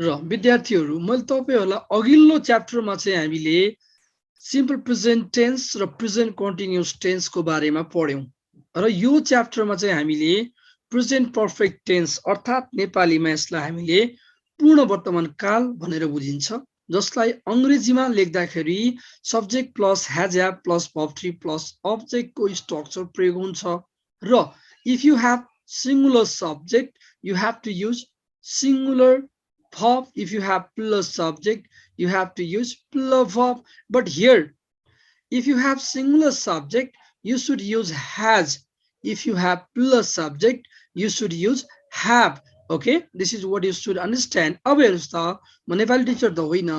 र विद्यार्थीहरु मैले तपाईहरुलाई अघिल्लो च्याप्टरमा चाहिँ हामीले सिम्पल प्रेजेन्ट टेन्स र प्रेजेन्ट कन्टिन्युअस टेन्स को बारेमा पढ्यौं र यो च्याप्टरमा चाहिँ हामीले प्रेजेन्ट पर्फेक्ट टेन्स अर्थात नेपालीमा यसलाई हामीले पूर्ण वर्तमान काल भनेर बुझिन्छ जसलाई अंग्रेजीमा लेख्दाखेरि subject plus has have plus verb 3 plus object को स्ट्रक्चर प्रयोग हुन्छ र if you have singular subject you have to use singular verb. If you have plural subject you have to use plural verb. But here if you have singular subject you should use has. If you have plural subject you should use have. Okay, this is what you should understand. अब हेर्नुस् त म Nepali teacher त होइन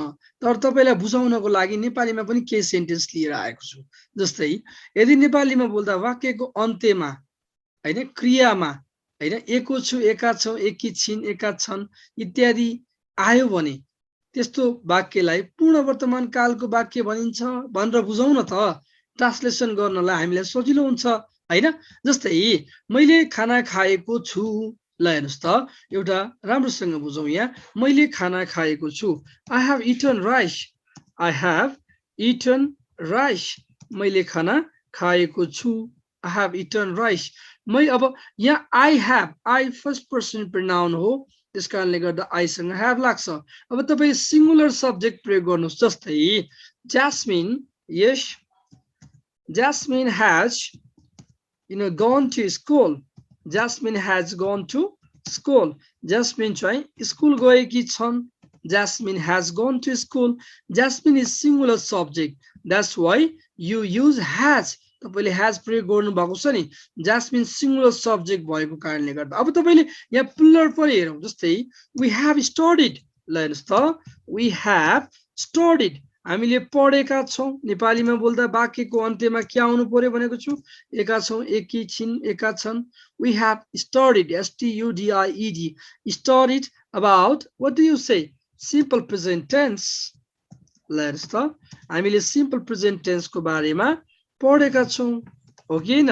तर तपाईलाई बुझाउनको लागि नेपालीमा पनि केही सेन्टेन्स लिएर आएको छु जस्तै यदि नेपालीमा बोल्दा वाक्यको अन्त्यमा हैन क्रियामा हैन एको छु एका छौ एकी छिन् एका छन् इत्यादि आयो भने त्यस्तो वाक्यलाई पूर्ण वर्तमान कालको वाक्य भनिन्छ भनेर बुझाउन त ट्रान्सलेसन गर्नलाई हामीलाई सजिलो हुन्छ हैन जस्तै मैले खाना खाएको छु ल हेर्नुस् त एउटा राम्रोसँग बुझौं यहाँ मैले खाना खाएको छु I have eaten rice. I have eaten rice. मैले खाना खाएको छु I have eaten rice. मै अब यहाँ I have I first person pronoun हो त्यसकारणले गर्दा I सँग have लाग्छ अब तपाई सिंगुलर सब्जेक्ट प्रयोग गर्नुस् जस्तै Jasmine yes Jasmine has gone to school. Jasmine has gone to school. Jasmine चाहिँ स्कुल गएकी छन् Jasmine has gone to school. Jasmine is singular subject. That's why you use has. तपाईले has प्रयोग गर्नु भएको छ नि Jasmine singular subject भएको कारणले गर्दा अब तपाईले यहाँ प्लुरल पनि हेरौं जस्तै we have studied. ल हेर्नुस् त we have studied. हामीले पढेका छौं नेपालीमा बोल्दा वाक्यको अन्त्यमा के आउनु पर्यो भनेको छु एका छौं एकी छिन् एका छन् we have studied studied studied about what do you say simple present tense. ल हेर्नुस् त हामीले simple present tense को बारेमा पढेका छौं हो कि हैन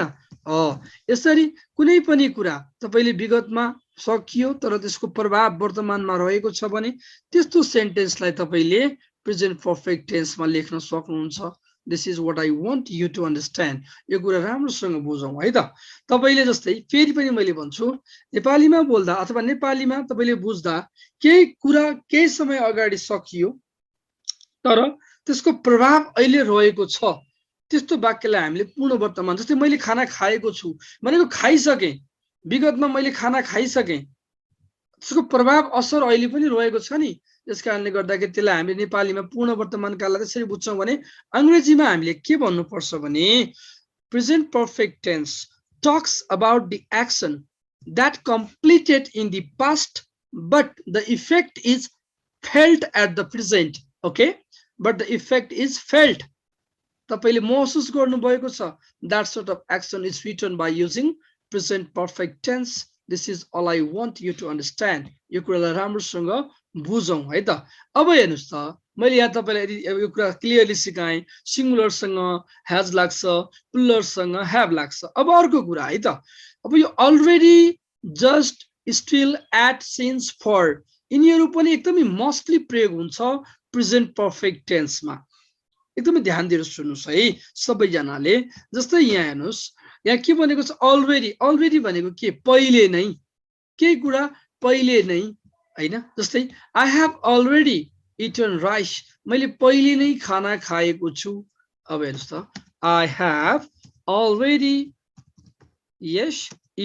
यसरी कुनै पनि कुरा तपाईले विगतमा सकियो तर त्यसको प्रभाव वर्तमानमा रहेको छ भने त्यस्तो सेन्टेन्सलाई तपाईले प्रेजेन्ट पर्फेक्ट टेन्समा लेख्न सक्नुहुन्छ This is what I want you to understand. यो कुरा राम्रोसँग बुझौं है त तपाईले जस्तै फेरि पनि मैले भन्छु नेपालीमा बोल्दा अथवा नेपालीमा तपाईले बुझ्दा केही कुरा केही समय अगाडि सकियो तर त्यसको प्रभाव अहिले रहेको छ त्यस्तो वाक्यलाई हामीले पूर्ण वर्तमान जस्तै मैले खाना खाएको छु भनेको खाइसके विगतमा मैले खाना खाइसके त्यसको प्रभाव असर अहिले पनि रहेको छ नि त्यसकारणले गर्दाखेरि त्यसलाई हामीले नेपालीमा पूर्ण वर्तमान काललाई त्यसरी बुझ्छौं भने अंग्रेजीमा हामीले के भन्नु पर्छ भने present perfect tense talks about the action that completed in the past but the effect is felt at the present. Okay, but the effect is felt. तपाईले महसुस गर्नु भएको छ that sort of action is written by using present perfect tense. This is all I want you to understand. यो कुरालाई राम्रोसँग बुझौं है त अब हेर्नुस् त मैले यहाँ तपाईलाई यो कुरा क्लियरली सिकाएँ सिंगुलर सँग has लाग्छ प्लुरल सँग have लाग्छ अब अर्को कुरा है त अब यो already just still at since for यिनीहरु पनि एकदमै मस्टली प्रयोग हुन्छ प्रेजेन्ट पर्फेक्ट टेन्समा एकदमै ध्यान दिएर सुन्नुस् है सबै जनाले जस्तै यहाँ हेर्नुस् यहाँ के भनेको छ अलरेडी भनेको के पहिले नै केही कुरा पहिले नै हैन जस्तै I have already eaten rice. मैले पहिले नै खाना खाएको छु अब हेर्नुस् त I have already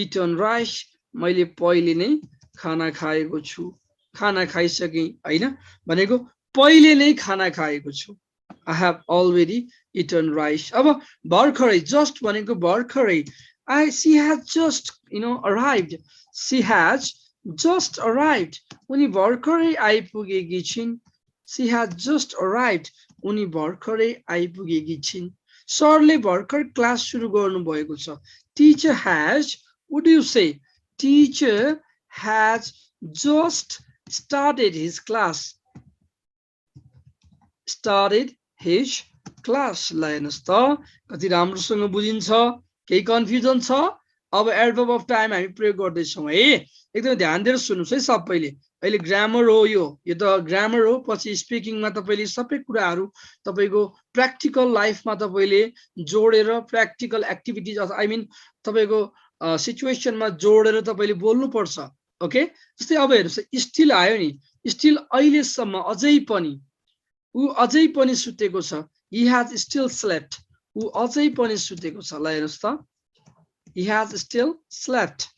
eaten rice. मैले पहिले नै खाना खाएको छु खाना खाइसके हैन भनेको पहिले नै खाना खाएको छु I have already eaten rice. अब भर्खरै just भनेको भर्खरै she has just arrived. She has just arrived. उनी भर्खरै आइपुगेकी छिन्. She has just arrived. उनी भर्खरै आइपुगेकी छिन्. सरले भर्खर क्लास सुरु गर्नु भएको छ. Teacher has, what do you say? Teacher has just started his class. Started his class. ल हेर्नुस् त कति राम्रोसँग बुझिन्छ केही कन्फ्युजन छ अब एडभर्ब अफ टाइम हामी प्रयोग गर्दै छौं है एकदमै ध्यान दिएर सुन्नुस् है सबैले अहिले ग्रामर हो, यो त ग्रामर हो। पछि स्पिकिङमा तपाईले सबै कुराहरू तपाईको प्र्याक्टिकल लाइफमा तपाईले जोडेर प्र्याक्टिकल एक्टिभिटिज आई मिन तपाईको सिचुएसनमा जोडेर तपाईले बोल्नु पर्छ। ओके, जस्तै अब हेर्नुस् स्टिल आयो नि, स्टिल अहिलेसम्म अझै पनि सुतेको छ। he has still slept, ऊ अझै पनि सुतेको छ। ल हेर्नुस् त, he has still slept।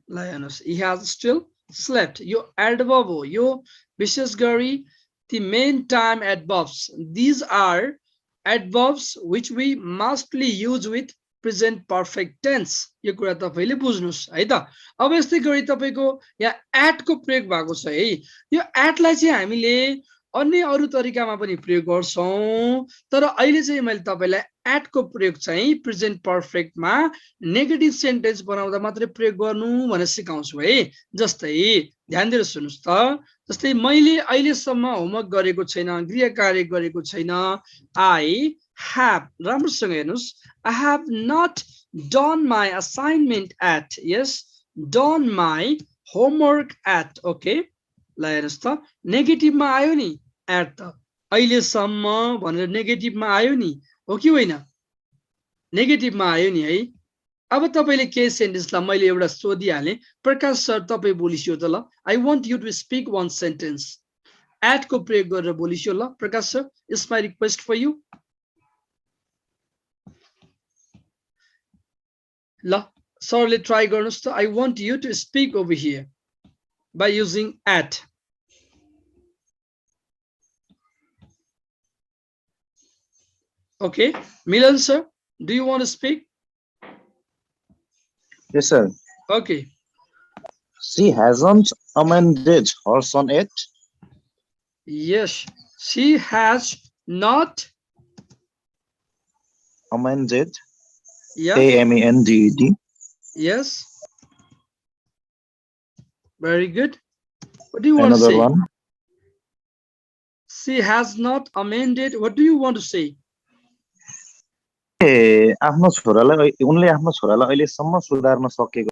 ल हेर्नुस्, he has still slept यो एडभर्ब हो, यो विशेष गरी the main time adverbs, these are adverbs which we mostly use with present perfect tense। यो कुरा तपाईले बुझ्नुस् है त। अब यस्तै गरी तपाईको यहाँ at को प्रयोग भएको छ है। यो at लाई चाहिँ हामीले अन्य अरु तरिकामा पनि प्रयोग गर्छौं, तर अहिले चाहिँ मैले तपाईलाई at को प्रयोग चाहिँ प्रेजेन्ट पर्फेक्टमा नेगेटिभ सेन्टेन्स बनाउँदा मात्रै प्रयोग गर्नु भनेर सिकाउँछु है। जस्तै ध्यान दिएर सुन्नुस् त, जस्तै मैले अहिलेसम्म होमवर्क गरेको छैन, गृह कार्य गरेको छैन। I have, राम्रोसँग हेर्नुस्, I have not done my assignment at, yes, done my homework at। Okay, ल हेर्नुस् त, नेगेटिभमा आयो नि एट त, अहिलेसम्म भनेर नेगेटिभमा आयो नि, हो कि होइन? नेगेटिभमा आयो नि है। अब तपाईले के सेन्टेन्सलाई मैले एउटा सोधिहालेँ, प्रकाश सर तपाई बोलिसियो त ल, I want you to speak one sentence. At को प्रयोग गरेर बोलिसियो ल Prakash sir, it's my request for you. ल सरले ट्राई गर्नुस् त, I want you to speak over here by using at. Okay, Milan sir, do you want to speak? Yes, sir. Okay. She hasn't amended her son yet. Yes, she has not Amended. Yeah. AMENDED. Yes. Very good. What do you want Another to say? one. She has not amended. What do you want to say? आफ्नो छोरालाई उनले आफ्नो छोरालाई अहिलेसम्म सुधार्न सकेको।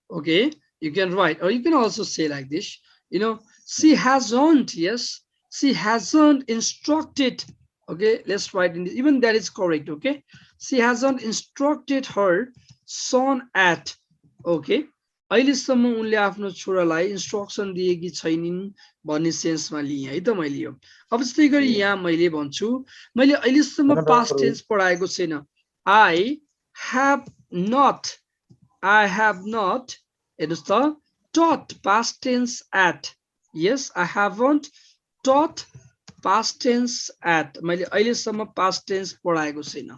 Okay, you can write, or you can also say like this, you know, she hasn't, yes, she hasn't instructed. Okay, let's write in this. Even that is correct. Okay, she hasn't instructed her son at. Okay, अहिलेसम्म उनले आफ्नो छोरालाई instruction दिएकी छैनिन् भन्ने सेन्समा लिएँ है त मैले यो। अब त्यस्तै गरी यहाँ मैले भन्छु, मैले अहिलेसम्म पास्ट टेन्स पढाएको छैन। I have not हेर्नुस् त, taught past tense at। Yes, I haven't taught past tense at, मैले अहिलेसम्म past tense पढाएको छैन,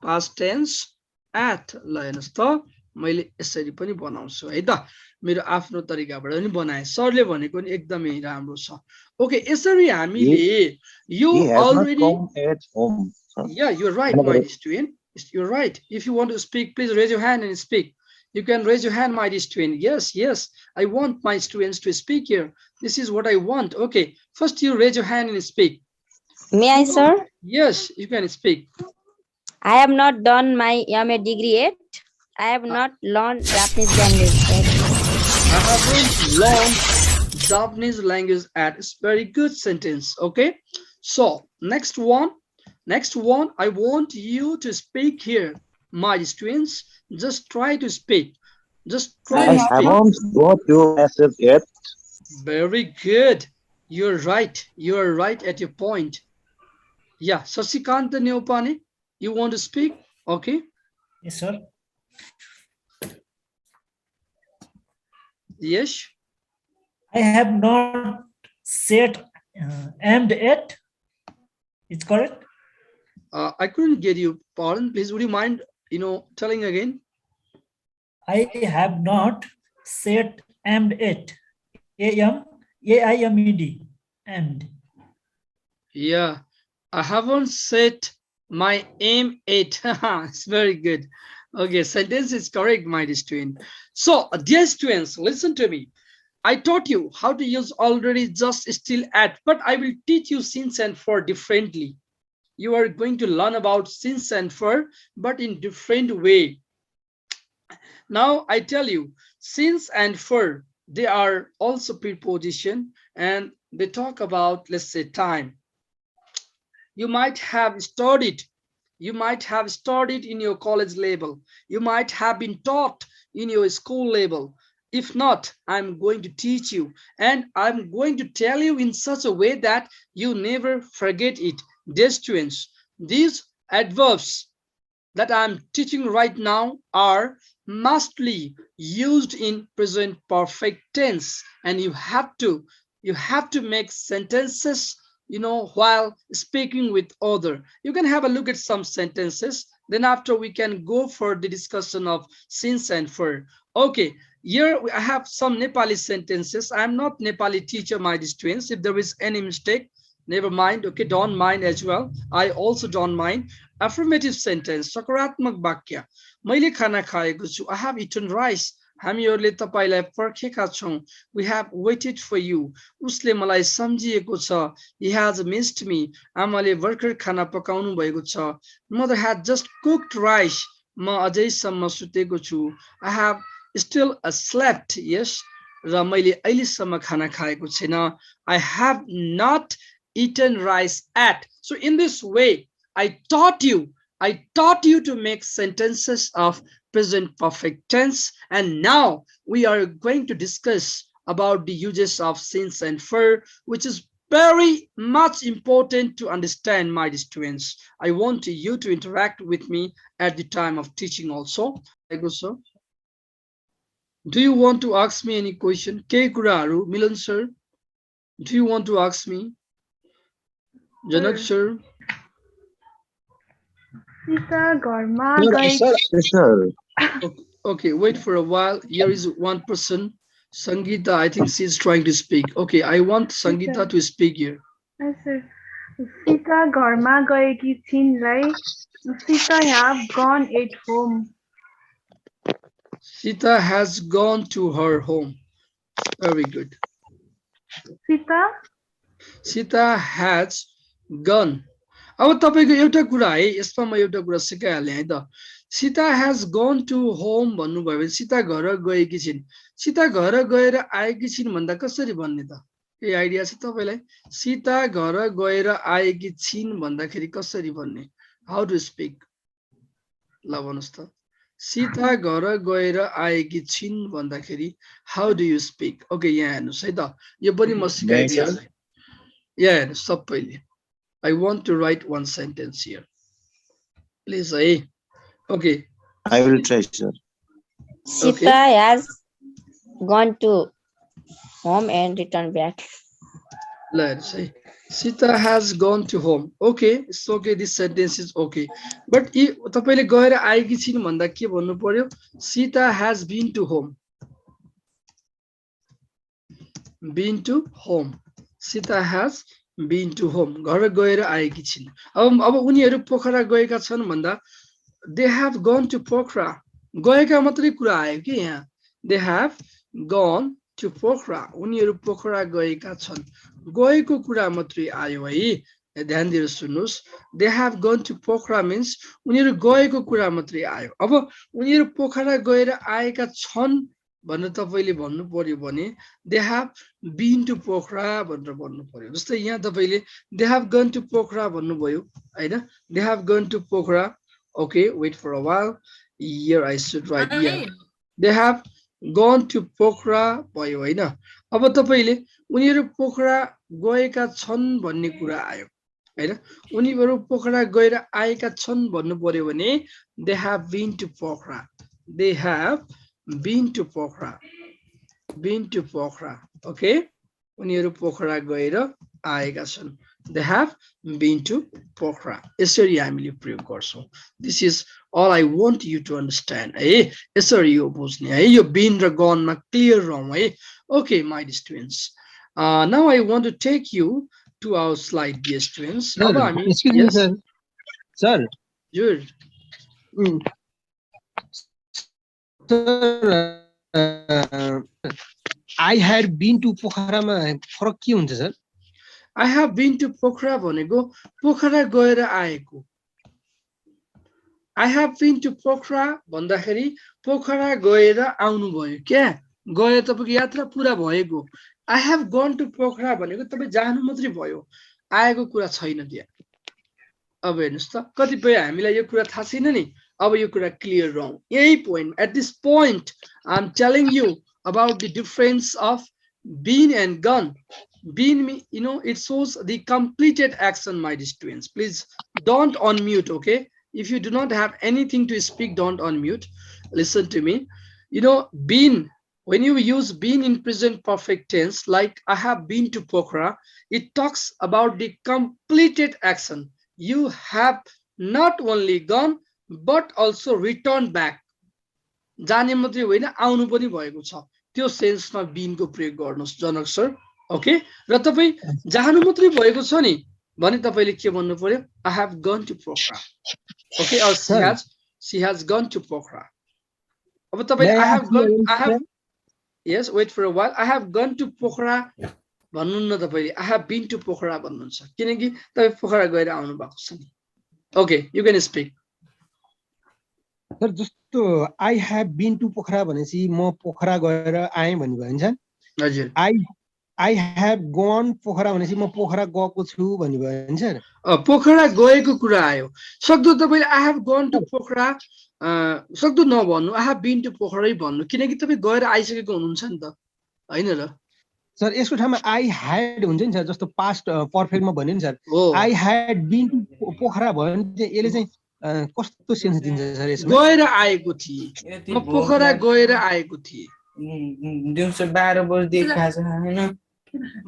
past tense at। ल हेर्नुस् त, मैले यसरी पनि बनाउँछु है त, मेरो आफ्नो तरिकाबाट पनि बनाएँ। सरले भनेको नि एकदमै राम्रो छ। ओके, यसरी हामीले यो already, yeah, you're right my student, you're right। If you want to speak, please raise your hand and speak। You can raise your hand, my student। Yes, yes, I want my students to speak here, this is what I want। Okay, first you raise your hand and speak। May I, sir? Yes, you can speak। I have not done my MA degree yet. I have not learned Japanese language yet. I haven't learned Japanese language at. It's very good sentence. Okay, so next one, I want you to speak here, my students. Just try to speak. Just try to speak. I haven't got your message yet. Very good. You're right. You're right at your point. Yeah, Sasikanta Neopane, you want to speak? Okay. Yes, sir. Yes. I have not said aimed at. It's correct. I couldn't get you. Pardon, please. Would you mind, telling again? I have not said aimed at. AIMED. Aimed. Yeah, I haven't set my aim at. It's very good. Okay, sentence is correct, my student. So, dear students, listen to me. I taught you how to use already, just, still, at, but I will teach you since and for differently. You are going to learn about since and for, but in different way. Now I tell you, since and for, they are also preposition, and they talk about, let's say, time. You might have studied. You might have studied in your college level. You might have been taught in your school level. If not, I'm going to teach you, and I'm going to tell you in such a way that you never forget it. Dear students, these adverbs that I'm teaching right now are mostly used in present perfect tense, and you have to make sentences, while speaking with other. You can have a look at some sentences, then after we can go for the discussion of since and for. Okay, here I have some Nepali sentences. I'm not Nepali teacher, my students. If there is any mistake, never mind. Okay, don't mind as well. I also don't mind. Affirmative sentence, सकारात्मक वाक्य, मैले खाना खाएको छु. I have eaten rice. हामीहरूले तपाईलाई पर्खेका छौं. We have waited for you. उसले मलाई सम्झिएको छ. He has missed me. आमाले भर्खर खाना पकाउनु भएको छ. Mother had just cooked rice. म अझैसम्म सुतेको छु. I have still slept. Yes. र मैले अहिलेसम्म खाना खाएको छैन. I have not eaten rice at. So in this way, I taught you to make sentences of present perfect tense, and now we are going to discuss about the uses of since and for, which is very much important to understand, my students. I want you to interact with me at the time of teaching also. Do you want to ask me any question? Ke kuraharu, Milan sir, do you want to ask me? Janak sir? Sita Garma Sir, sir. Okay, wait for a while. Here is one person, Sangeeta. I think she's trying to speak. Okay, I want Sangeeta to speak here. sir. Sita Garma gayeki छिन् rai. Sita have gone at home. Sita has gone to her home. Very good. Sita has gone. अब तपाईको एउटा कुरा है, यसमा म एउटा कुरा सिकाइहालेँ है त. Sita has gone to home भन्नुभयो भने सीता घर गएकी छिन्. सीता घर गएर आएकी छिन् भन्दा कसरी भन्ने त? केही आइडिया छ तपाईलाई? सीता घर गएर आएकी छिन् भन्दाखेरि कसरी भन्ने? How to speak? ल भन्नुस् त. सीता घर गएर आएकी छिन् भन्दाखेरि how do you speak? Okay, यहाँ हेर्नुस् है त. यो पनि म सिकाइदिन्छु. यहाँ हेर्नुस् सबैले. I want to write one sentence here. Please, okay. I will try, sir. Sita has gone to home and returned back. Let's say Sita has gone to home. Okay, it's okay. This sentence is okay. But if तपाईले गएर आएकी छिन् भन्दा के भन्नु पर्यो? Sita has been to home. Been to home. Sita has been to home. घर गएर आएकी छिन्. अब उनीहरू पोखरा गएका छन् भन्दा they have gone to Pokhara. गएका मात्रै कुरा आयो कि यहाँ. They have gone to Pokhara. उनीहरू पोखरा गएका छन्. गएको कुरा मात्रै आयो है. ध्यान दिएर सुन्नुस्. They have gone to Pokhara means उनीहरू गएको कुरा मात्रै आयो. अब उनीहरू पोखरा गएर आएका छन् भनेर तपाईले भन्नु पर्यो भने they have been to Pokhara भनेर भन्नु पर्यो. जस्तै यहाँ तपाईले they have gone to Pokhara भन्नुभयो हैन. They have gone to Pokhara. Okay, wait for a while. Here I should write here. They have gone to Pokhara भयो हैन. अब तपाईले उनीहरू पोखरा गएका छन् भन्ने कुरा आयो हैन. उनीहरू पोखरा गएर आएका छन् भन्नु पर्यो भने they have been to Pokhara. They have been to Pokhara. Been to Pokhara. Okay, उनीहरू पोखरा गएर आएका छन्. They have been to Pokhara. यसरी हामीले प्रयोग गर्छौं. This is all I want you to understand. है यसरी यो बुझ्ने है. यो been र gone मा clear रहौं है. Okay, my students. Now I want to take you to our slide, dear students. Excuse me, sir. Sir. Sure. Sir, I had been to Pokhara मा फरक के हुन्छ sir? I have been to Pokhara भनेको पोखरा गएर आएको. I have been to Pokhara भन्दाखेरि पोखरा गएर आउनु भयो क्या. गए तपाईको यात्रा पूरा भएको I have gone to Pokhara भनेको तपाई जानु मात्रै भयो आएको कुरा छैन त्यहाँ अब हेर्नुस् त कतिपय हामीलाई यो कुरा थाहा छैन नि अब यो कुरा क्लियर रङ यही point at this point I'm telling you about the difference of been and gone been it shows the completed action my students please don't unmute okay if you do not have anything to speak don't unmute listen to me been when you use been in present perfect tense like I have been to Pokhara it talks about the completed action you have not only gone but also returned back जाने मात्रै होइन आउनु पनि भएको छ त्यो सेन्समा been को प्रयोग गर्नुस् जनक सर ओके र तपाई जानु मात्रै भएको छ नि भने तपाईले के भन्नु पर्यो I have gone to Pokhara okay or she has gone to Pokhara अब तपाईले I have yes wait for a while I have gone to Pokhara भन्नु न तपाईले I have been to Pokhara भन्नुहुन्छ किनकि तपाई पोखरा गएर आउनु भएको छ नि okay you can speak sir जस्तो I have been to Pokhara भनेपछि म पोखरा गएर आएँ भन्ने भयो नि सर हजुर I have gone पोखरा भनेपछि म पोखरा गएको छु भन्ने भयो नि सर पोखरा गएको कुरा आयो सक्दो तपाईले I have gone to Pokhara सक्दो नभन्नु I have been to पोखरै भन्नु किनकि तपाई गएर आइसकेको हुनुहुन्छ नि त हैन र सर यसको ठाउँमा I had हुन्छ नि सर जस्तो पास्ट पर्फेक्टमा भन्यो नि sir I had been to Pokhara भयो भने यसले चाहिँ कस्तो सेन्स दिन्छ सर यसमा गएर आएको थिए म पोखरा गएर आएको थिए दिउँसो 12 बजे खाछ हैन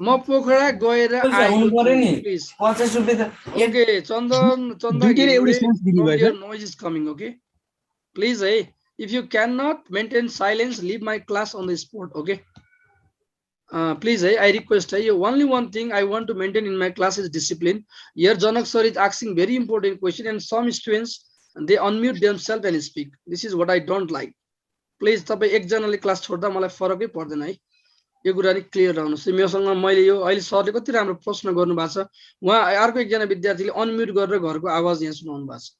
म पोखरा गएर आएको थिए प्लिज 50 रुपैयाँ त ओके चन्दन दुईटैले एउटै सेन्स दिनु भयो your noise is coming okay please hey if you cannot maintain silence leave my class on the spot okay please hey I request hey only one thing I want to maintain in my class is discipline here Janak sir is asking very important question and some students they unmute themselves and speak this is what I don't like please तपाई एकजनाले class छोड्दा मलाई फरकै पर्दैन है यो कुरा नि क्लियर रहनुस् मेसँग मैले यो अहिले सरले कति राम्रो प्रश्न गर्नु भएको छ उहाँ अर्को एकजना विद्यार्थीले अनम्युट गरेर घरको आवाज यहाँ सुनाउनु भएको छ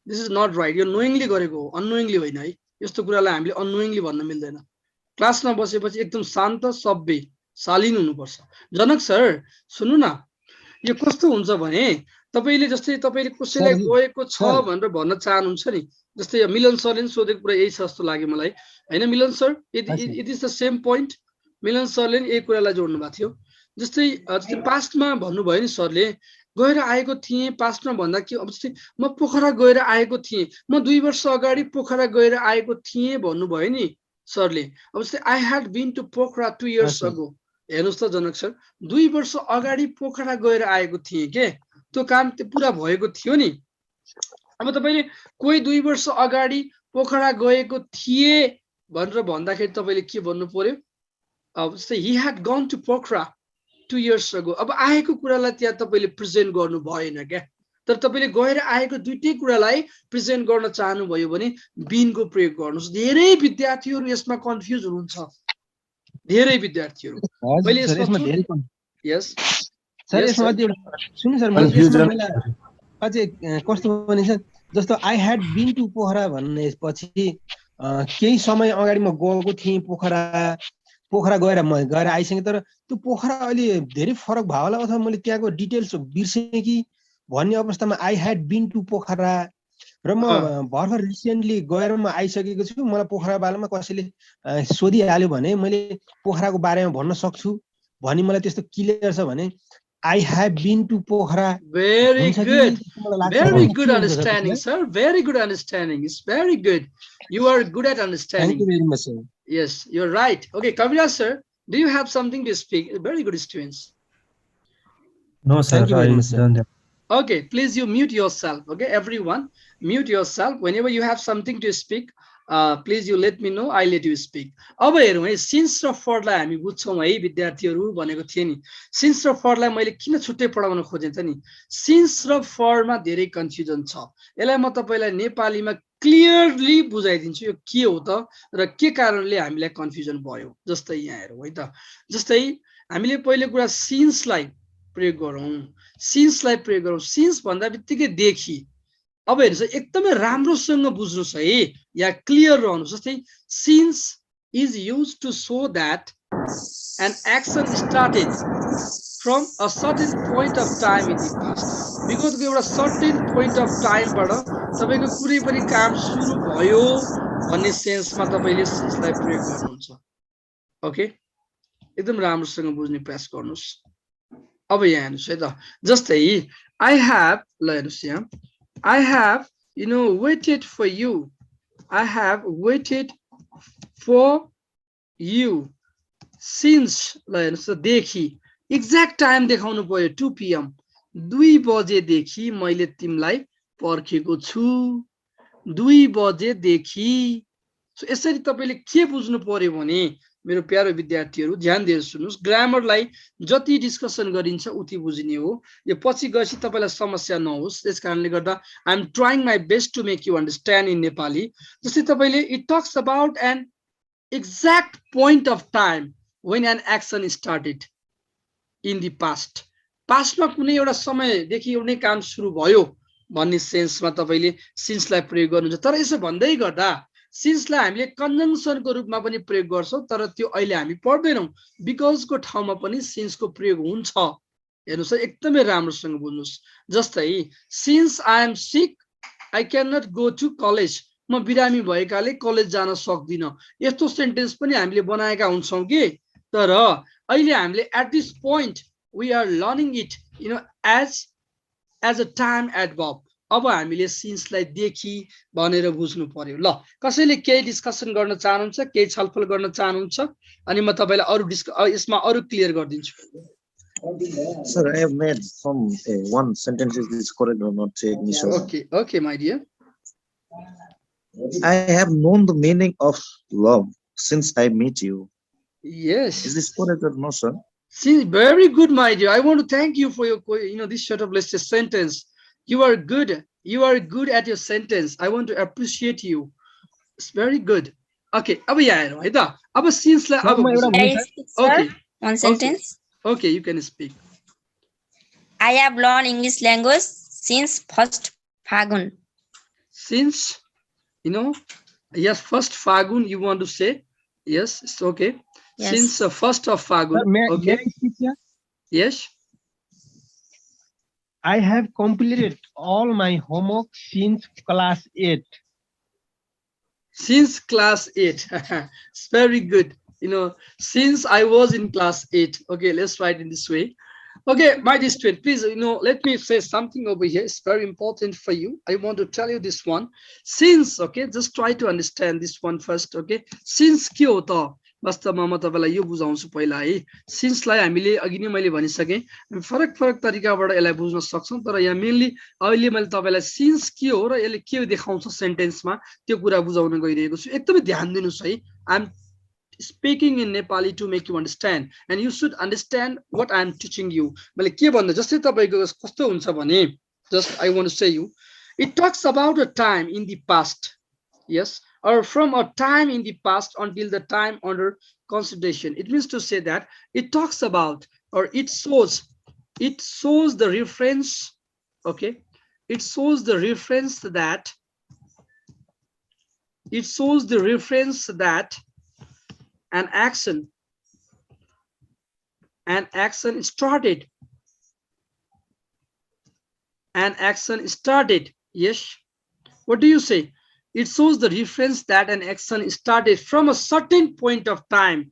दिस इज नट राइट यो नोइङली गरेको हो अननोइङली होइन है यस्तो कुरालाई हामीले अननोइङली भन्न मिल्दैन क्लासमा बसेपछि एकदम शान्त सभ्य शालीन हुनुपर्छ जनक सर सुन्नु न यो कस्तो हुन्छ भने तपाईले जस्तै तपाईले कसैलाई गएको छ भनेर भन्न चाहनुहुन्छ नि जस्तै मिलन सरले नि सोधेको कुरा यही छ जस्तो लाग्यो मलाई हैन Milan sir it is the same point Milan सरले नि यही कुरालाई जोड्नु भएको थियो जस्तै पास्टमा भन्नुभयो नि सरले गएर आएको थिएँ पास्टमा भन्दा के अब जस्तै म पोखरा गएर आएको थिएँ म 2 वर्ष अगाडि पोखरा गएर आएको थिएँ भन्नुभयो नि सरले अब जस्तै I had been to Pokhara 2 years ago हेर्नुस् त जनक सर 2 वर्ष अगाडि पोखरा गएर आएको थिएँ के त्यो काम पुरा भएको थियो नि अब तपाईले कोही 2 वर्ष अगाडि पोखरा गएको थिए भनेर भन्दाखेरि तपाईले के भन्नु पर्यो अब जस्तै he had gone to Pokhara 2 years ago अब आएको कुरालाई त्यहाँ तपाईले प्रेजेन्ट गर्नु भएन के तर तपाईले गएर आएको दुईटै कुरालाई प्रेजेन्ट गर्न चाहनु भयो भने बीन को प्रयोग गर्नुस् धेरै विद्यार्थीहरु यसमा कन्फ्युज हुनुहुन्छ धेरै विद्यार्थीहरु मैले यसमा धेरै यस सर यसमा अझै सुन्नु सर मैले अझै कस्तो भने सर जस्तो I had been to Pokhara भन्नेपछि केही समय अगाडि म गएको थिएँ पोखरा गएर आइसकेँ तर त्यो पोखरा अहिले धेरै फरक भयो होला अथवा मैले त्यहाँको डिटेल्स बिर्सेँ कि भन्ने अवस्थामा I had been to Pokhara र म भर्खर रिसेन्टली गएर म आइसकेको छु मलाई पोखरा बारेमा कसैले सोधिहाल्यो भने मैले पोखराको बारेमा भन्न सक्छु भनी मलाई त्यस्तो क्लियर छ भने I have been to Pokhara. Very good understanding, sir. Very good understanding. It's very good. You are good at understanding. Thank you very much, sir. Yes, you're right. Okay, Kaviraj sir, do you have something to speak? Very good students. No, sir. Thank you very much, sir. Okay, please you mute yourself. Okay, everyone, mute yourself. Whenever you have something to speak, please you let me know. I let you speak. अब हेरौँ है since र फरलाई हामी बुझ्छौँ है विद्यार्थीहरु भनेको थिए नि सिन्स र फरलाई मैले किन छुट्टै पढाउन खोजेँ त नि सिन्स र फरमा धेरै कन्फ्युजन छ यसलाई म तपाईलाई नेपालीमा क्लियरली बुझाइदिन्छु यो के हो त र के कारणले हामीलाई कन्फ्युजन भयो जस्तै यहाँ हेरौँ है त जस्तै हामीले पहिले कुरा सिन्सलाई प्रयोग गरौँ सिन्स भन्दा बित्तिकै देखि अब हेर्नुस् एकदमै राम्रोसँग बुझ्नुस् है या क्लियर रहनुस् जस्तै since is used to show that an action started from a certain point of time in the past. विगतको एउटा certain point of time बाट तपाईको कुनै पनि काम सुरु भयो भन्ने सेन्समा तपाईले since लाई प्रयोग गर्नुहुन्छ. ओके, एकदम राम्रोसँग बुझ्ने प्रयास गर्नुस्. अब यहाँ हेर्नुस् है त, जस्तै I have, ल हेर्नुस् यहाँ, I have, waited for you. I have waited for you since, ल हेर्नुस्, देखि एक्ज्याक्ट टाइम देखाउनु पर्यो 2 PM, 2 बजेदेखि मैले तिमीलाई पर्खेको छु, 2 बजेदेखि. सो यसरी तपाईले के बुझ्नु पर्यो भने मेरो प्यारो विद्यार्थीहरू ध्यान दिएर सुन्नुस्, ग्रामरलाई जति डिस्कसन गरिन्छ उति बुझ्ने हो. यो पछि गएपछि तपाईलाई समस्या नहोस्, त्यसकारणले गर्दा I am trying my best to make you understand in Nepali. जस्तै तपाईले it talks about an exact point of time when an action started in the past. पास्टमा कुनै एउटा समयदेखि एउटै काम सुरु भयो भन्ने सेन्समा तपाईले सिन्सलाई प्रयोग गर्नुहुन्छ. तर यसो भन्दै गर्दा सिन्सलाई हामीले कन्जङ्सनको रूपमा पनि प्रयोग गर्छौं, तर त्यो अहिले हामी पढ्दैनौं. बिकजको ठाउँमा पनि सिन्सको प्रयोग हुन्छ. हेर्नुस् है, एकदमै राम्रोसँग बुझ्नुस्. जस्तै since I am sick I can not go to college, म बिरामी भएकाले कलेज जान सक्दिन. यस्तो सेन्टेन्स पनि हामीले बनाएका हुन्छौं कि, तर अहिले हामीले at this point we are learning it as a time adverb. अब हामीले सिन्सलाई देखि भनेर बुझ्नु पर्यो. ल, कसैले केही डिस्कसन गर्न चाहनुहुन्छ, केही छलफल गर्न चाहनुहुन्छ, अनि म तपाईलाई अरु यसमा अरु क्लियर गरिदिन्छु. Sir, I have made some one sentence. Is this correct or not? Okay, my dear. I have known the meaning of love since I met you. Yes. Is this correct or no, sir? See, very good, my dear. I want to thank you for your, this sort of let's say sentence. You are good. You are good at your sentence. I want to appreciate you. It's very good. Okay. अब यहाँ हेरौँ है त. अब since लाई अब one sentence. Okay, you can speak. I have learned English language since first Fagun. Since, yes, first Fagun you want to say. Yes, it's okay. Yes. Since the first of Fagun. Okay. Yes. I have completed all my homework since class 8. Since class 8. It's very good. Since I was in class 8. Okay, let's write in this way. Okay, my dear student, please, let me say something over here. It's very important for you. I want to tell you this one. Since, okay, just try to understand this one first, okay. Since के हो त? वास्तवमा म तपाईलाई यो बुझाउँछु पहिला है. सिन्सलाई हामीले अघि नै मैले भनिसकेँ, फरक तरिकाबाट यसलाई बुझ्न सक्छौं, तर यहाँ मेनली अहिले मैले तपाईलाई सिन्स के हो र यसले के देखाउँछ सेन्टेन्समा त्यो कुरा बुझाउन गइरहेको छु. एकदमै ध्यान दिनुस् है. I am speaking in Nepali to make you understand, and you should understand what I am teaching you. मैले के भन्दा जस्तै तपाईको कस्तो हुन्छ भने, just I want to say you, it talks about a time in the past, yes, or from a time in the past until the time under consideration. It means to say that it talks about, or it shows the reference, okay, it shows the reference that an action started. Yes, what do you say? It shows the reference that an action started from a certain point of time.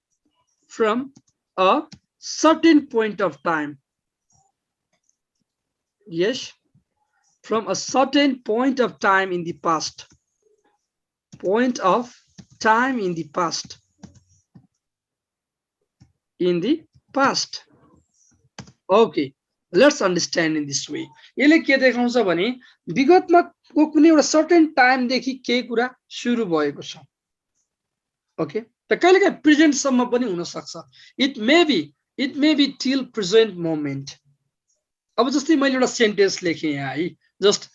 From a certain point of time. Yes, from a certain point of time in the past. Point of time in the past. In the past. Okay, let's understand in this way. यसले के देखाउँछ भने विगतमा को कुनै एउटा certain time देखि केही कुरा सुरु भएको छ. ओके, त कहिलेकाहीँ प्रेजेन्ट सम्म पनि हुन सक्छ. It may be till present moment. अब जस्तै मैले एउटा सेन्टेन्स लेखेँ यहाँ है, just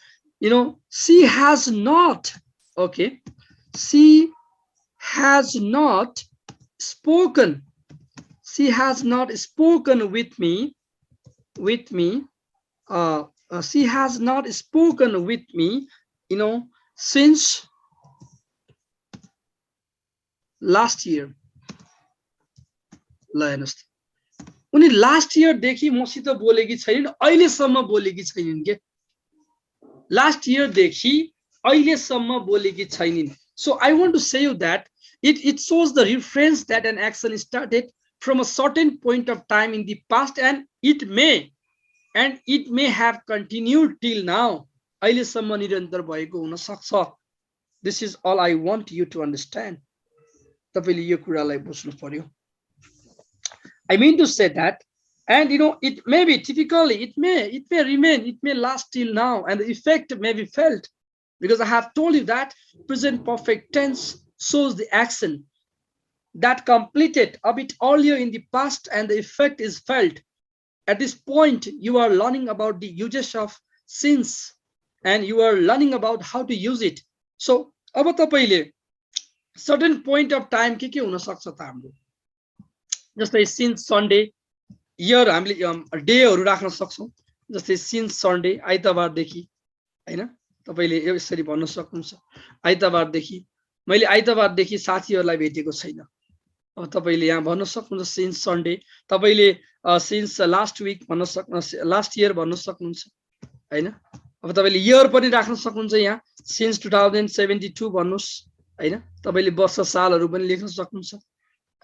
she has not, okay, she has not spoken. She has not spoken with me. She has not spoken with me, since last year ल हेर्नुस् उनी लास्ट इयर देखि मसित बोलेकी छैनन् अहिलेसम्म बोलेकी छैनन् के लास्ट इयर देखि अहिलेसम्म बोलेकी छैनन् so I want to say you that it shows the reference that an action started from a certain point of time in the past and it may have continued till now अहिलेसम्म निरन्तर भएको हुन सक्छ this is all I want you to understand तपाईले यो कुरालाई बुझ्नु पर्यो I mean to say that and you know it may be typically it may remain it may last till now and the effect may be felt because I have told you that present perfect tense shows the action that completed a bit earlier in the past and the effect is felt at this point you are learning about the uses of since and you are learning about how to use it so अब तपाईले certain point of time के हुन सक्छ त हाम्रो जस्तै since Sunday year हामीले डेहरु राख्न सक्छौं जस्तै since Sunday आइतबार देखि हैन तपाईले यसरी भन्न सक्नुहुन्छ आइतबार देखि मैले आइतबार देखि साथीहरुलाई भेटेको छैन अब तपाईले यहाँ भन्न सक्नुहुन्छ since Sunday तपाईले since last week भन्न सक्नुहुन्छ last year भन्न सक्नुहुन्छ हैन अब तपाईले year पनि राख्न सक्नुहुन्छ यहाँ since 2072 भन्नुस् हैन तपाईले वर्ष सालहरु पनि लेख्न सक्नुहुन्छ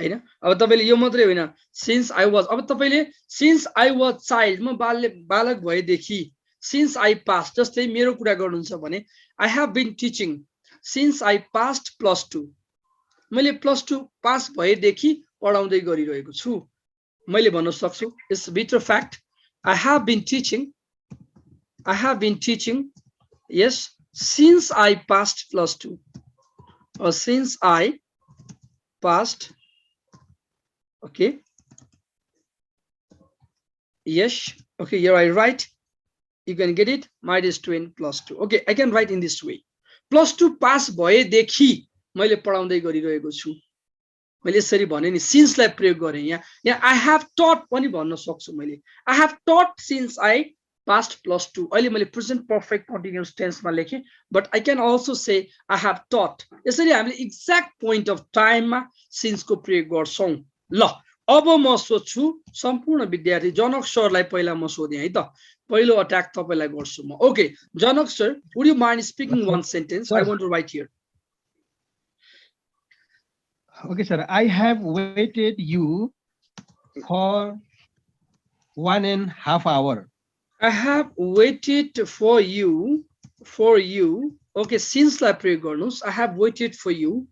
हैन अब तपाईले यो मात्रै होइन since I was अब तपाईले since I was child म बालक भएदेखि since I passed जस्तै मेरो कुरा गर्नुहुन्छ भने I have been teaching since I passed +2 मैले +2 पास भएदेखि पढाउँदै गरिरहेको छु मैले भन्न सक्छु it's bitter fact I have been teaching yes since I passed +2 or since I passed okay yes okay here I write you can get it minus 2 and +2 okay I can write in this way +2 pass भएदेखि मैले पढाउँदै गरिरहेको छु मैले यसरी भने नि since लाई प्रयोग गरे यहाँ I have taught पनि भन्न सक्छु मैले I have taught since I passed +2 अहिले मैले present perfect continuous tense मा लेखे but I can also say I have taught यसरी हामीले exact point of time मा since को प्रयोग गर्छौं ल अब म सोध्छु सम्पूर्ण विद्यार्थी जनक सरलाई पहिला म सोधे है त पहिलो अट्याक तपाईलाई गर्छु म okay Janak sir would you mind speaking one sentence I want to write here okay sir I have waited you for 1.5 hours I have waited for you okay since लाई प्रयोग गर्नुस् I have waited for you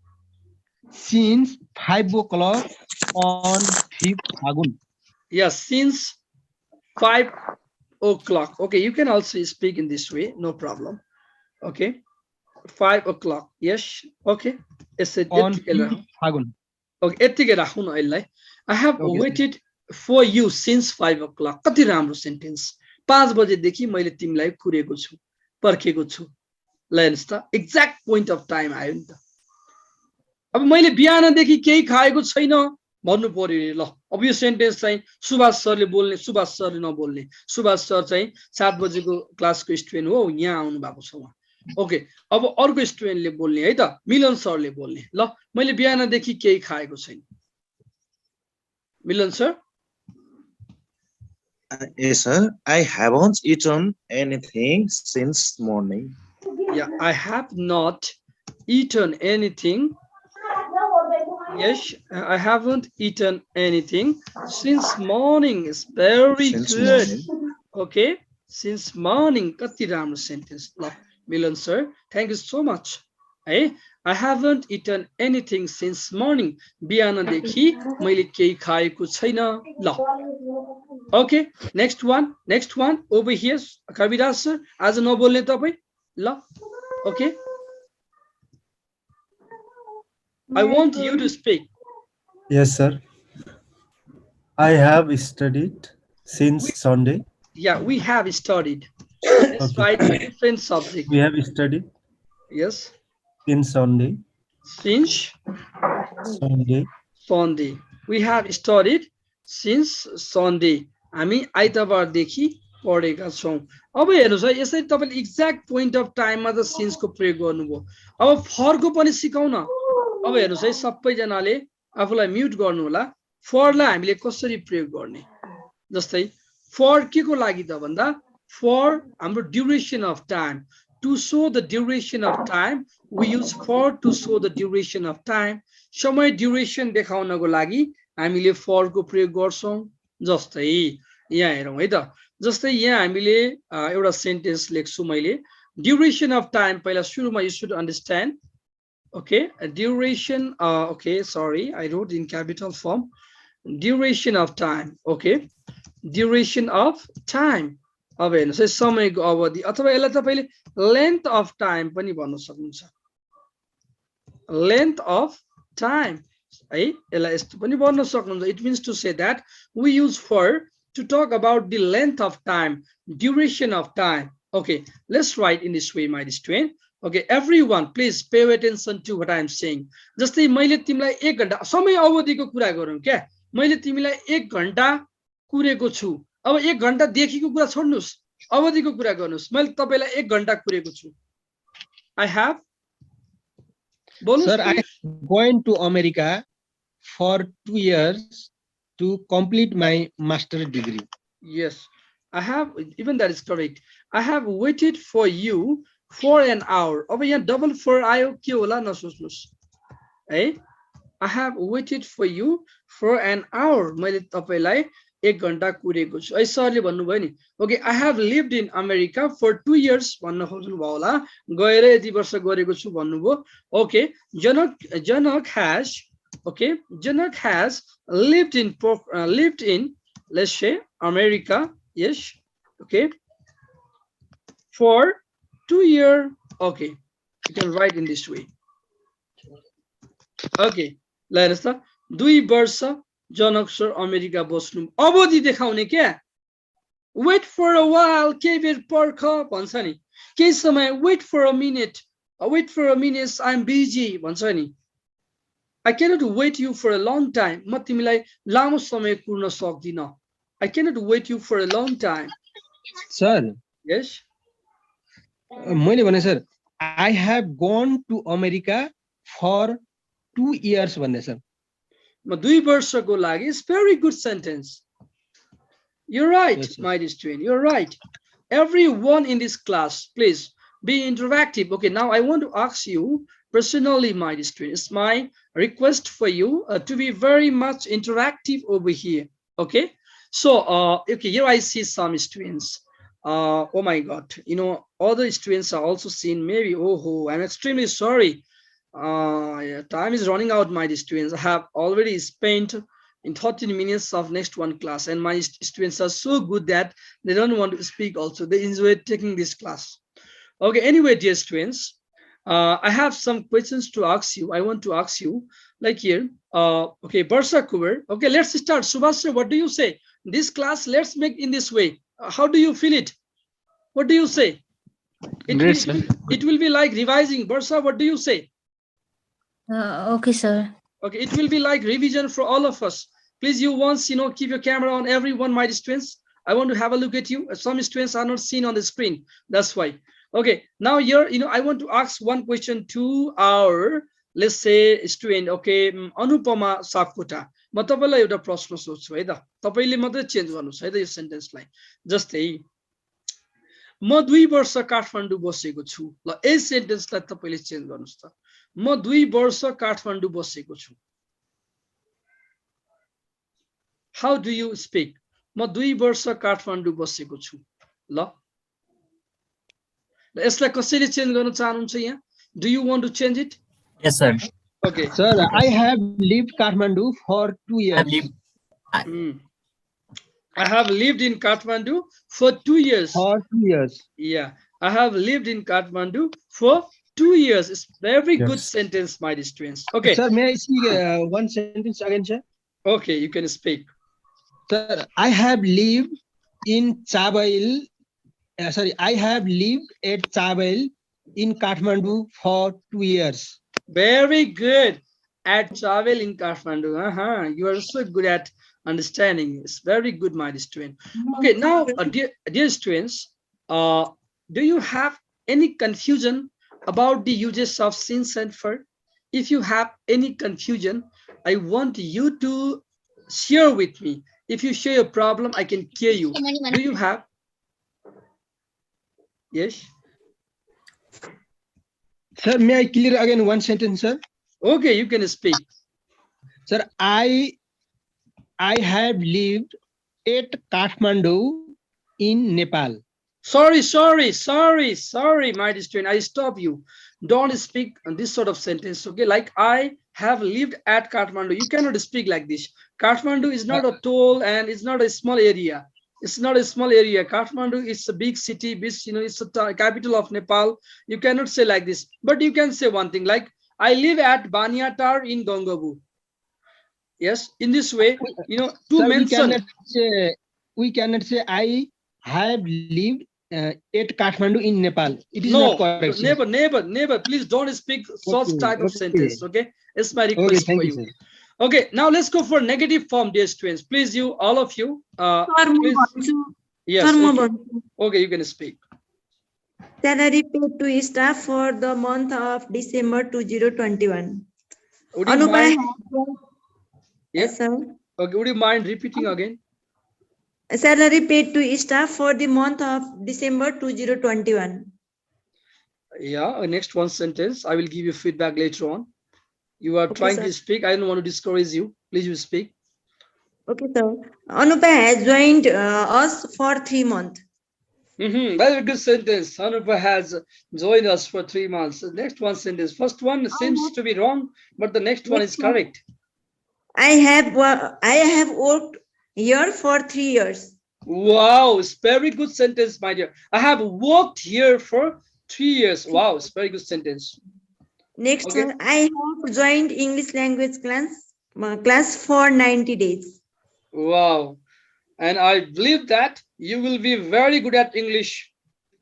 since 5 o'clock on 5th Fagun. Yes, since 5 o'clock. Okay, you can also speak in this way, no problem. Okay, 5 o'clock. Yes, okay. On 5th Fagun. Okay, I have waited for you since 5 o'clock. कति राम्रो sentence. 5 बजेदेखि मैले तिमीलाई कुरेको छु, पर्खेको छु. ल हेर्नुस् त, exact point of time आयो नि त. अब मैले बिहानदेखि केही खाएको छैन भन्नु पर्यो ल अब यो सेन्टेन्स चाहिँ सुभाष सरले बोल्ने सुभाष सरले नबोल्ने सुभाष सर चाहिँ 7 बजेको क्लासको स्टुडेन्ट हो यहाँ आउनु भएको छ उहाँ ओके अब अर्को स्टुडेन्टले बोल्ने है त मिलन सरले बोल्ने ल मैले बिहानदेखि केही खाएको छैन मिलन sir Yes sir I haven't eaten anything since morning yeah I have not eaten anything Yes, I haven't eaten anything since morning. Is very since good. morning. Okay, since morning. Kati राम्रो sentence. ल, Milan sir, thank you so much. Hey, I haven't eaten anything since morning. बिहानदेखि मैले केही खाएको छैन. ल. Okay, next one over here. Kaviraj sir, आज नबोल्ने तपाई. ल. Okay. I want you to speak. Yes, sir. I have studied since Sunday. Yeah, we have studied. Let's write a different subject. We have studied Yes. since Sunday. Since Sunday. We have studied since Sunday. हामी आइतबारदेखि पढेका छौं. अब हेर्नुस् है यसरी तपाईले exact point of टाइममा त सिन्स को प्रयोग गर्नुभयो. अब फर को पनि सिकाउन. अब हेर्नुस् है सबैजनाले आफूलाई म्युट गर्नु होला for लाई हामीले कसरी प्रयोग गर्ने जस्तै for के को लागि त भन्दा for हाम्रो duration of time to show the duration of time we use for to show the duration of time समय duration देखाउनको लागि हामीले for को प्रयोग गर्छौं जस्तै यहाँ हेरौं है त जस्तै यहाँ हामीले एउटा सेन्टेन्स लेख्छु मैले duration of time पहिला सुरुमा you should understand okay duration okay sorry I wrote in capital form duration of time okay duration of time अब हेर्नुस् है समयको अवधि अथवा यसलाई तपाईले length of time पनि भन्न सक्नुहुन्छ length of time है यसलाई यस्तो पनि भन्न सक्नुहुन्छ it means to say that we use for to talk about the length of time duration of time okay let's write in this way my student okay everyone please pay attention to what I am saying जस्तै मैले तिमीलाई 1 घण्टा समय अवधिको कुरा गरौँ क्या मैले तिमीलाई 1 घण्टा कुरेको छु अब 1 घण्टा देखिको कुरा छोड्नुस् अवधिको कुरा गर्नुस् मैले तपाईलाई 1 घण्टा कुरेको छु I have Sir, I am going to America for 2 years to complete my master degree. Yes, I have, even that is correct. I have waited for you for an hour. अब यहाँ double for आयो के होला नसोच्नुस् है I have waited for you for an hour. मैले तपाईलाई 1 घण्टा कुरेको छु है सरले भन्नुभयो नि okay I have lived in America for 2 years भन्न खोज्नु भयो होला गएर यति वर्ष गरेको छु भन्नुभयो okay Janak has okay Janak has lived in let's say America yes okay for 2 years okay you can write in this way okay let us 2 वर्ष जनक सर अमेरिका बस्नु अवधि देखाउने क्या wait for a while के बेर पर्ख भन्छ नि केही समय wait for a minute I'm busy भन्छ नि I cannot wait you for a long time म तिमीलाई लामो समय कुर्न सक्दिन I cannot wait you for a long time Sir yes मैले भने sir I have gone to America for 2 years भन्ने सर म 2 वर्षको लागि is very good sentence you're right yes, my dear student you're right everyone in this class please be interactive okay now I want to ask you personally my dear student it's my request for you to be very much interactive over here okay so okay here I see some students oh my god you know other students are also seen maybe oh I'm extremely sorry yeah, time is running out my students I have already spent in 13 minutes of next one class and my students are so good that they don't want to speak also they enjoy taking this class okay anyway dear students I have some questions to ask you I want to ask you like here okay Barsha Kuber okay let's start Subhash sir what do you say this class let's make in this way how do you feel it what do you say it will be like revising Barsha what do you say okay sir okay it will be like revision for all of us please you once you know keep your camera on everyone my students I want to have a look at you some students are not seen on the screen that's why okay now here you know I want to ask one question to our let's say student okay Anupama Sakota म तपाईलाई एउटा प्रश्न सोध्छु है त तपाईले मात्रै change गर्नुस् है त यो सेन्टेन्सलाई जस्तै म 2 वर्ष काठमाडौँ बसेको छु ल यस सेन्टेन्सलाई तपाईले चेन्ज गर्नुस् त म 2 वर्ष काठमाडौँ बसेको छु how do you speak म 2 वर्ष काठमाडौँ बसेको छु ल यसलाई कसरी चेन्ज गर्न चाहनुहुन्छ यहाँ do you want to change it yes sir okay sir I have lived Kathmandu for 2 years I have lived in Kathmandu for 2 years for 2 years yeah I have lived in Kathmandu for 2 years it's very good sentence my students okay sir may I see one sentence again sir okay you can speak sir I have lived in Chabail sorry I have lived at Chabail in Kathmandu for 2 years very good at travel in Kathmandu you are so good at understanding it's very good my student okay now dear students do you have any confusion about the uses of since and for if you have any confusion, I want you to share with me. If you share a problem, I can clear you. Do you have? Yes. Sir, may I clear again one sentence, sir? Okay, you can speak. Sir, I have lived at Kathmandu in Nepal. Sorry, my dear student. I stop you. Don't speak this sort of sentence. Okay, like I have lived at Kathmandu. You cannot speak like this. Kathmandu is not a toll and it's not a small area. It's not a small area. Kathmandu is a big city. It's the capital of Nepal. You cannot say like this. But you can say one thing like I live at Banyatar in Dongabu. Yes, in this way, to sir, mention. We cannot say I have lived at Kathmandu in Nepal. It is No, not correct. never. Please don't speak such type of sentence. Okay, it's my request Okay, thank for you, you. sir. Okay, now let's go for negative form, dear students. Please, all of you. Please. Yes. Okay, you can speak. Salary paid to staff for the month of December 2021. Would you mind? Yes, sir. Okay, would you mind repeating again? Salary paid to staff for the month of December 2021. Yeah, next one sentence. I will give you feedback later on. You are trying to speak. I don't want to discourage you. Please, you speak. Okay, sir. Anupa has joined us for 3 months. Very good sentence. Anupa has joined us for 3 months. The next one sentence. First one seems to be wrong, but the next one is correct. I have worked here for 3 years. Wow, it's very good sentence, my dear. I have worked here for 3 years. Wow, it's very good sentence. Next one, I have joined English language class for 90 days. Wow. And I believe that you will be very good at English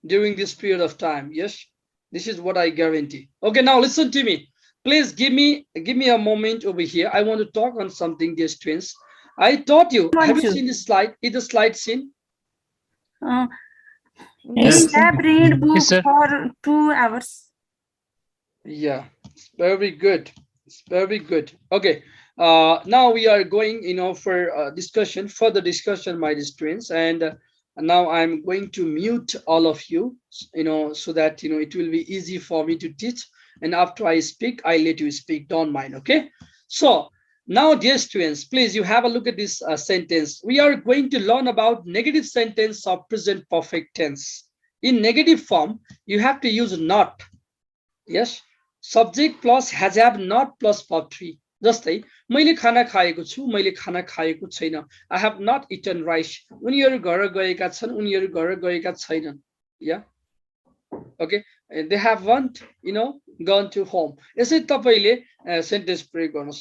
during this period of time. Yes, this is what I guarantee. Okay, now listen to me. Please give me a moment over here. I want to talk on something, dear students. I taught you. Have you seen this slide? Is the slide seen? We have read book for 2 hours. Yeah, it's very good. It's very good. Okay. Now we are going, for further discussion, my students, and now I'm going to mute all of you, so that it will be easy for me to teach. And after I speak, I let you speak. Don't mind. Okay. So now, dear students, please you have a look at this sentence. We are going to learn about negative sentence of present perfect tense. In negative form, you have to use not. Yes. Subject plus has have not plus verb 3. जस्तै मैले खाना खाएको छु मैले खाना खाएको छैन I have not eaten rice उनीहरु घर गएका छन् उनीहरु घर गएका छैनन् या okay they haven't gone to home यसै तपाईले सेन्टेन्स प्रयोग गर्न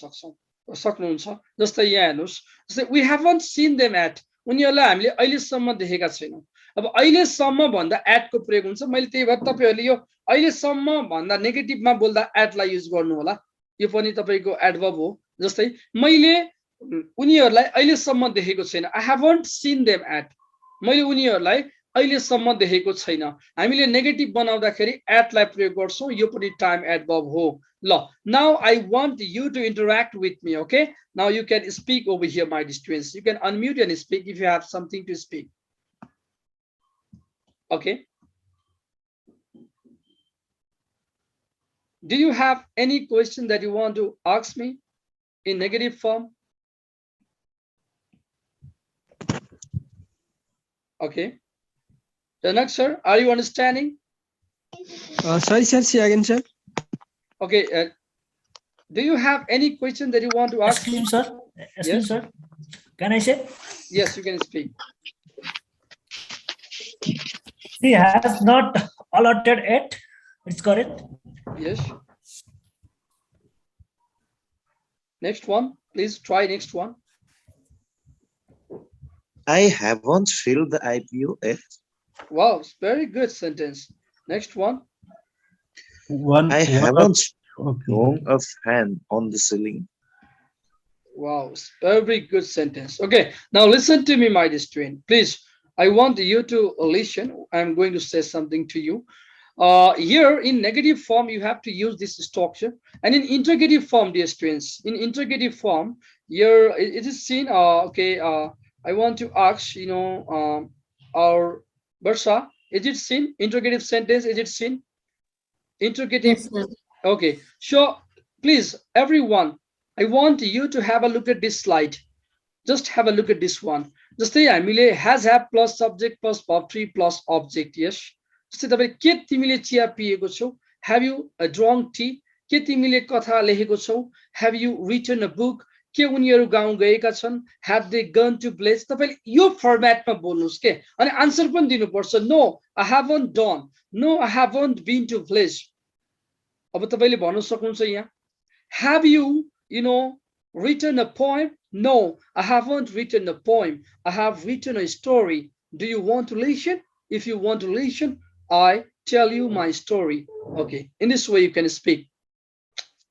सक्नुहुन्छ जस्तै यहाँ हेर्नुस् जस्तै we haven't seen them at उनीहरुलाई हामीले अहिले सम्म देखेका छैनौं अब अहिले सम्म भन्दा at को प्रयोग हुन्छ मैले त्यही भएर तपाईहरुले यो अहिले सम्म भन्दा नेगेटिभमा बोल्दा at लाई युज गर्नु होला यो पनि तपाईको एडभर्ब हो जस्तै मैले उनीहरुलाई अहिले सम्म देखेको छैन I haven't seen them at मैले उनीहरुलाई अहिले सम्म देखेको छैन हामीले नेगेटिभ बनाउँदाखेरि at लाई प्रयोग गर्छौं यो पनि टाइम एडभर्ब हो ल now I want you to interact with me okay now you can speak over here my students you can unmute and speak if you have something to speak okay do you have any question that you want to ask me in negative form okay Janak sir are you understanding sorry sir say again sir okay do you have any question that you want to ask me sir yes sir can I say yes you can speak she has not allotted it it's correct yes next one please try next one I haven't filled the IPO yet. Wow, it's very good sentence. Next one. I haven't hung a fan on the ceiling. Wow, it's very good sentence. Okay, now listen to me, my dear student. Please, I want you to listen. I'm going to say something to you. Here in negative form, you have to use this structure, and in interrogative form, dear students, in interrogative form, here it is seen. Okay, I want to ask, our Barsha, is it seen? Interrogative sentence, is it seen? Interrogative. Yes, sir. Okay, so please, everyone, I want you to have a look at this slide. Just have a look at this one. जस्तै हामीले has have plus subject plus verb 3 plus object. Yes. जस्तै तपाईले के तिमीले चिया पिएको छौ? Have you drunk tea? के तिमीले कथा लेखेको छौ? Have you written a book? के उनीहरू गाउँ गएका छन्? Have they gone to village? तपाईले यो फर्मेटमा बोल्नुस् के अनि आन्सर पनि दिनुपर्छ. No, I haven't done. No, I haven't been to village. अब तपाईले भन्न सक्नुहुन्छ यहाँ, have you, written a poem? No, I haven't written a poem. I have written a story. Do you want to listen? If you want to listen, I tell you my story. Okay, in this way you can speak.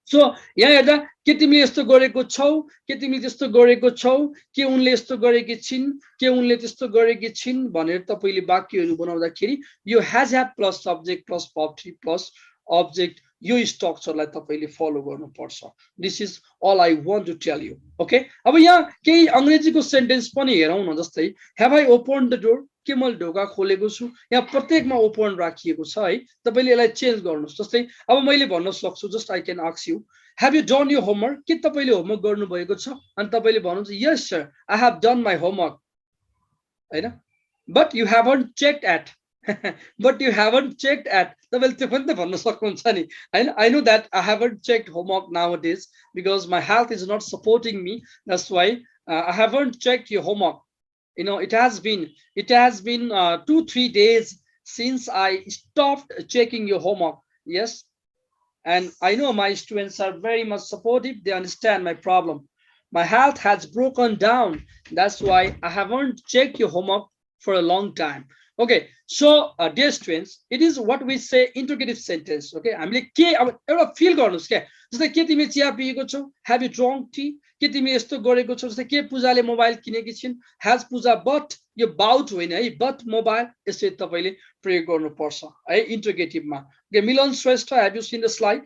So यहाँ हेर्दा के तिमीले यस्तो गरेको छौ, के तिमीले त्यस्तो गरेको छौ, के उनले यस्तो गरेकी छिन्, के उनले त्यस्तो गरेकी छिन् भनेर तपाईले वाक्यहरू बनाउँदाखेरि यो has have plus subject plus verb 3 plus object यो स्ट्रक्चरलाई तपाईले फलो गर्नुपर्छ. This is all I want to tell you. Okay, अब यहाँ केही अंग्रेजीको सेन्टेन्स पनि हेरौँ न. जस्तै have I open the door, के मैले ढोका खोलेको छु. यहाँ प्रत्येकमा ओपन राखिएको छ है. तपाईले यसलाई चेन्ज गर्नुस्. जस्तै अब मैले भन्न सक्छु, just I can ask you, have you done your homework? के तपाईले होमवर्क गर्नु भएको छ? अनि तपाईले भन्नुहुन्छ yes sir, I have done my homework, हैन? But you haven't checked it. But you haven't checked at. I know that I haven't checked homework nowadays because my health is not supporting me. That's why I haven't checked your homework. It has been 2-3 days since I stopped checking your homework. Yes, and I know my students are very much supportive. They understand my problem. My health has broken down. That's why I haven't checked your homework for a long time. Okay, so dear students, it is what we say interrogative sentence. Okay, हामीले के अब एउटा feel गर्नुस् के. जस्तै के तिमी चिया पिएको छौ? Have you drunk tea? के तिमी यस्तो गरेको छौ? जस्तै के पूजाले मोबाइल किनेकी छिन्? Has पूजा but यो बाउट होइन है, but मोबाइल यसरी तपाईले प्रयोग गर्नुपर्छ है interrogative मा. Okay, Milan Shrestha, have you seen the slide?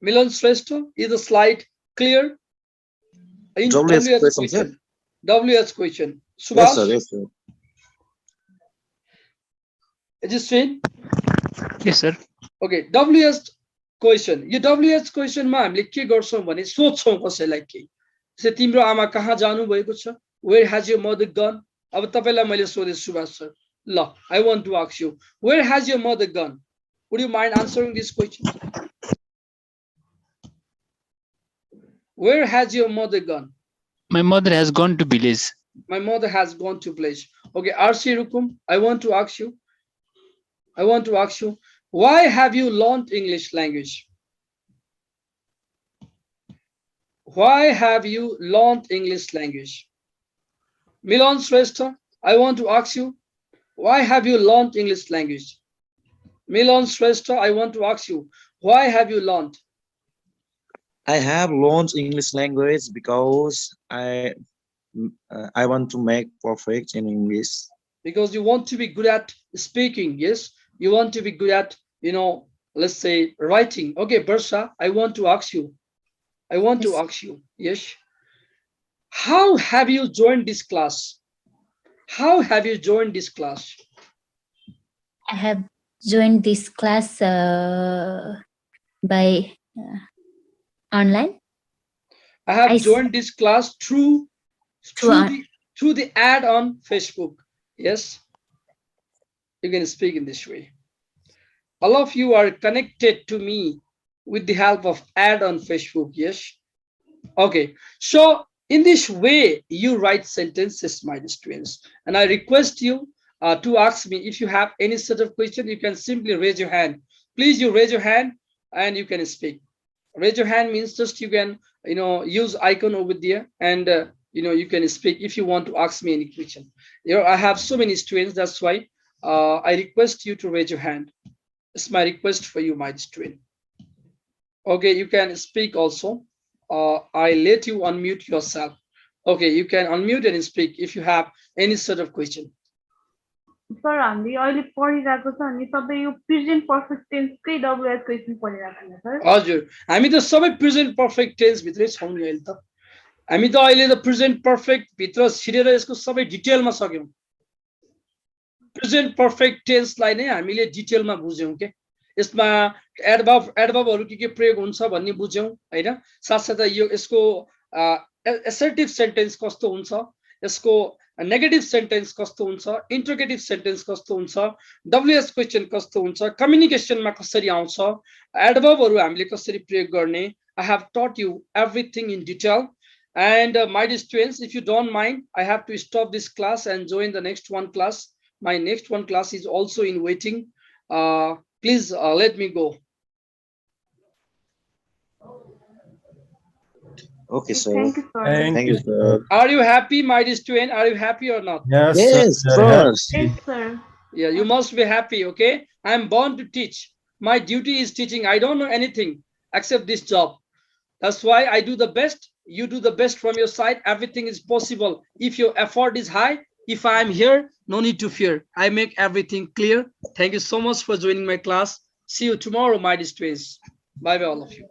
Milan Shrestha, is the slide clear? WH question. Subhash? Yes sir, yes sir. Is it seen? Yes sir. Okay, WH question. यो WH question मा हामीले के गर्छौं भने सोध्छौं कसैलाई के. जस्तै तिम्रो आमा कहाँ जानु भएको छ? Where has your mother gone? अब तपाईलाई मैले सोधे सुभाष सर. ल, I want to ask you, where has your mother gone? Would you mind answering this question? Where has your mother gone? My mother has gone to village. My mother has gone to village. Okay, RC Rukum, I want to ask you, why have you learned English language? Why have you learned English language? Milan Shrestha, I want to ask you, why have you learned English language? Milan Shrestha, I want to ask you, why have you learned? I have learned English language because I want to make perfect in English. Because you want to be good at speaking, yes? You want to be good at, let's say writing. Okay, Barsha, I want to ask you, yes? How have you joined this class? How have you joined this class? I have joined this class by online. I have joined this class through the ad on Facebook. Yes, you can speak in this way. All of you are connected to me with the help of ad on Facebook. Yes. Okay, so in this way you write sentences, my students, and I request you to ask me if you have any sort of question. You can simply raise your hand. Please, you raise your hand and you can speak. Raise your hand means just you can use icon over there, and you can speak if you want to ask me any question. I have so many students, that's why I request you to raise your hand. It's my request for you, my student. Okay, you can speak also. I let you unmute yourself. Okay, you can unmute and speak if you have any sort of question. Sir हामीले अहिले पढिरहेको छ अनि सबै यो present perfect टेन्सकै डब्लुएस question पढिरहेको छ sir हजुर हामी त सबै प्रेजेन्ट पर्फेक्ट टेन्स भित्रै छौँ नि अहिले त हामी त अहिले त प्रेजेन्ट पर्फेक्ट भित्र छिरेर यसको सबै डिटेलमा सक्यौँ प्रेजेन्ट पर्फेक्ट टेन्सलाई नै हामीले डिटेलमा बुझ्यौँ के यसमा एडभर्बहरू के प्रयोग हुन्छ भन्ने बुझ्यौँ हैन साथसाथै यो यसको एसर्टिभ सेन्टेन्स कस्तो हुन्छ यसको नेगेटिभ सेन्टेन्स कस्तो हुन्छ इन्ट्रोगेटिभ सेन्टेन्स कस्तो हुन्छ डब्लुएस क्वेसन कस्तो हुन्छ कम्युनिकेसनमा कसरी आउँछ एडभर्बहरू हामीले कसरी प्रयोग गर्ने आई हेभ टट you everything in detail and my dear students, if you don't mind, I have to stop this class and join the next one class. My next one class is also in waiting. Please let me go. Okay, sir. Thank you, sir. Thank you, sir. Are you happy, my dear student? Are you happy or not? Yes, Yes, sir. first. Yes, sir. Yeah, you must be happy, okay? I am born to teach. My duty is teaching. I don't know anything except this job. That's why I do the best. You do the best from your side. Everything is possible. If your effort is high, if I am here, no need to fear. I make everything clear. Thank you so much for joining my class. See you tomorrow, my dear students. Bye bye, all of you.